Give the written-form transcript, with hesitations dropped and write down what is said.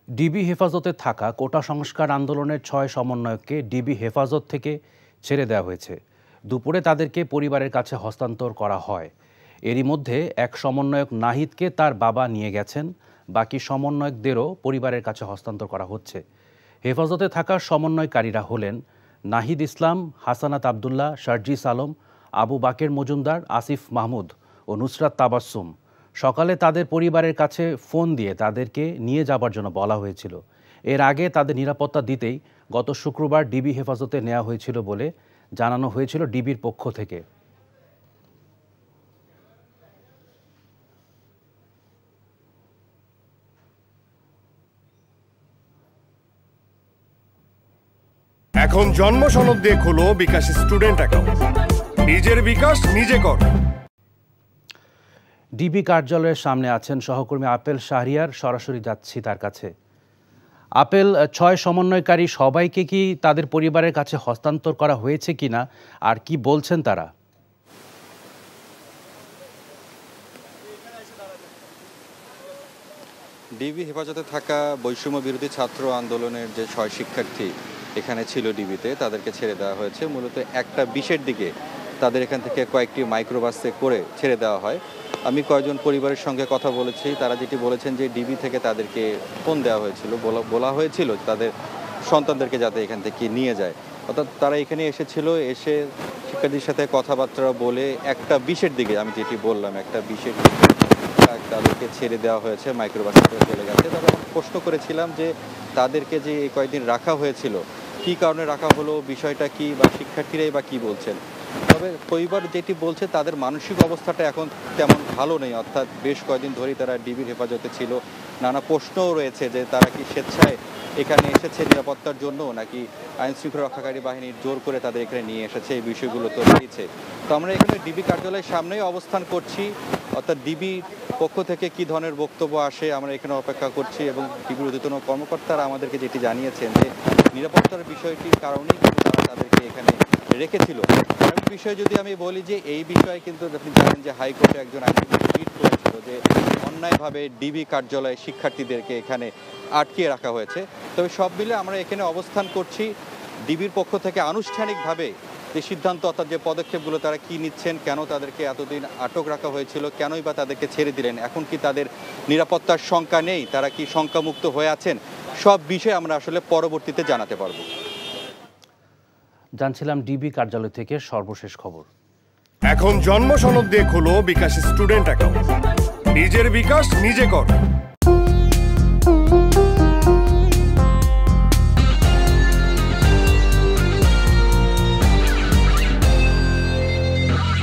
DB হেফাজতে থাকা কোটা সংস্কার আন্দোলনের ৬ সমন্বয়ককে ডিবি হেফাজত থেকে ছেড়ে দেওয়া হয়েছে। দুপুরে তাদেরকে পরিবারের কাছে হস্তান্তর করা হয়। এরই মধ্যে এক সমন্বয়ক নাহিদকে তার বাবা নিয়ে গেছেন। বাকি সমন্বয়কদেরও পরিবারের কাছে হস্তান্তর করা হচ্ছে। হেফাজতে থাকা সমন্বয়কারীরা হলেন নাহিদ ইসলাম, হাসানাত আবদুল্লাহ, শারজিস আলম, আবু বাকের মজুমদার, আসিফ মাহমুদ ও নুসরাত তাবাসসুম। সকালে তাদের পরিবারের কাছে ফোন দিয়ে তাদেরকে নিয়ে যাবার জন্য বলা হয়েছিল। এর আগে তাদের নিরাপত্তা দিতেই গত শুক্রবার ডিবি হেফাজতে নেওয়া হয়েছিল বলে জানানো হয়েছিল ডিবির পক্ষ থেকে। এখন জন্ম সনদ দিয়ে খোলো বিকাশ স্টুডেন্ট অ্যাকাউন্ট। নিজের বিকাশ নিজে কর। ডিবি কার্যালয়ের সামনে আছেন সহকর্মী আপেল শাহরিয়ার। সরাসরি যাচ্ছি তার কাছে। আপেল, ৬ সমন্বয়কারী সবাইকে কি তাদের পরিবারের কাছে হস্তান্তর করা হয়েছে কিনা, আর কি বলছেন তারা? ডিবি হেফাজতে থাকা বৈষম্য বিরোধী ছাত্র আন্দোলনের যে ৬ শিক্ষার্থী এখানে ছিল ডিবিতে, তাদেরকে ছেড়ে দেওয়া হয়েছে। মূলত ১টা ২০-এর দিকে তাদের এখান থেকে কয়েকটি মাইক্রোবাসে করে ছেড়ে দেওয়া হয়। আমি কয়েকজন পরিবারের সঙ্গে কথা বলেছি। তারা যেটি বলেছেন যে ডিবি থেকে তাদেরকে ফোন দেওয়া হয়েছিল, বলা হয়েছিল তাদের সন্তানদেরকে যাতে এখান থেকে নিয়ে যায়। অর্থাৎ তারা এখানে এসেছিল, এসে শিক্ষার্থীর সাথে কথাবার্তা বলে ১টা ২০-এর দিকে, আমি যেটি বললাম ১টা ২০-এর দিকে তাদেরকে ছেড়ে দেওয়া হয়েছে, মাইক্রোবাসে চলে গেছে। তবে আমি প্রশ্ন করেছিলাম যে তাদেরকে যে এই কয়েকদিন রাখা হয়েছিল, কী কারণে রাখা হলো, বিষয়টা কি, বা শিক্ষার্থীরাই বা কী বলছেন। তবে পরিবার যেটি বলছে তাদের মানসিক অবস্থাটা এখন তেমন ভালো নেই। অর্থাৎ বেশ কয়েকদিন ধরেই তারা ডিবির হেফাজতে ছিল। নানা প্রশ্নও রয়েছে যে তারা কি স্বেচ্ছায় এখানে এসেছে নিরাপত্তার জন্য, নাকি আইন শৃঙ্খলা রক্ষাকারী বাহিনীর জোর করে তাদের এখানে নিয়ে এসেছে, এই বিষয়গুলো তো রয়েছে। তো আমরা এখানে ডিবি কার্যালয়ের সামনেই অবস্থান করছি। অর্থাৎ ডিবির পক্ষ থেকে কী ধরনের বক্তব্য আসে আমরা এখানে অপেক্ষা করছি, এবং ডিবির ঊর্ধ্বতন কর্মকর্তারা আমাদেরকে যেটি জানিয়েছেন যে নিরাপত্তার বিষয়টির কারণেই কিন্তু তারা তাদেরকে এখানে রেখেছিল। আরেকটি বিষয় যদি আমি বলি যে এই বিষয়ে কিন্তু আপনি জানেন যে হাইকোর্টে একজন আইনজীবী টুইট করেছিল যে অন্যায়ভাবে ডিবি কার্যালয়ে শিক্ষার্থীদেরকে এখানে আটকিয়ে রাখা হয়েছে। তবে সব মিলে আমরা এখানে অবস্থান করছি। ডিবির পক্ষ থেকে আনুষ্ঠানিকভাবে যে সিদ্ধান্ত, অর্থাৎ যে পদক্ষেপগুলো তারা কি নিচ্ছেন, কেন তাদেরকে এতদিন আটক রাখা হয়েছিল, কেনই বা তাদেরকে ছেড়ে দিলেন, এখন কি তাদের নিরাপত্তার শঙ্কা নেই, তারা কি শঙ্কামুক্ত হয়ে আছেন, সব বিষয়ে আমরা আসলে পরবর্তীতে জানাতে পারব। জানছিলাম ডিবি কার্যালয় থেকে সর্বশেষ খবর। এখন জন্ম সনদ দিয়ে খোলো বিকাশ স্টুডেন্ট অ্যাকাউন্ট। নিজের বিকাশ নিজে কর।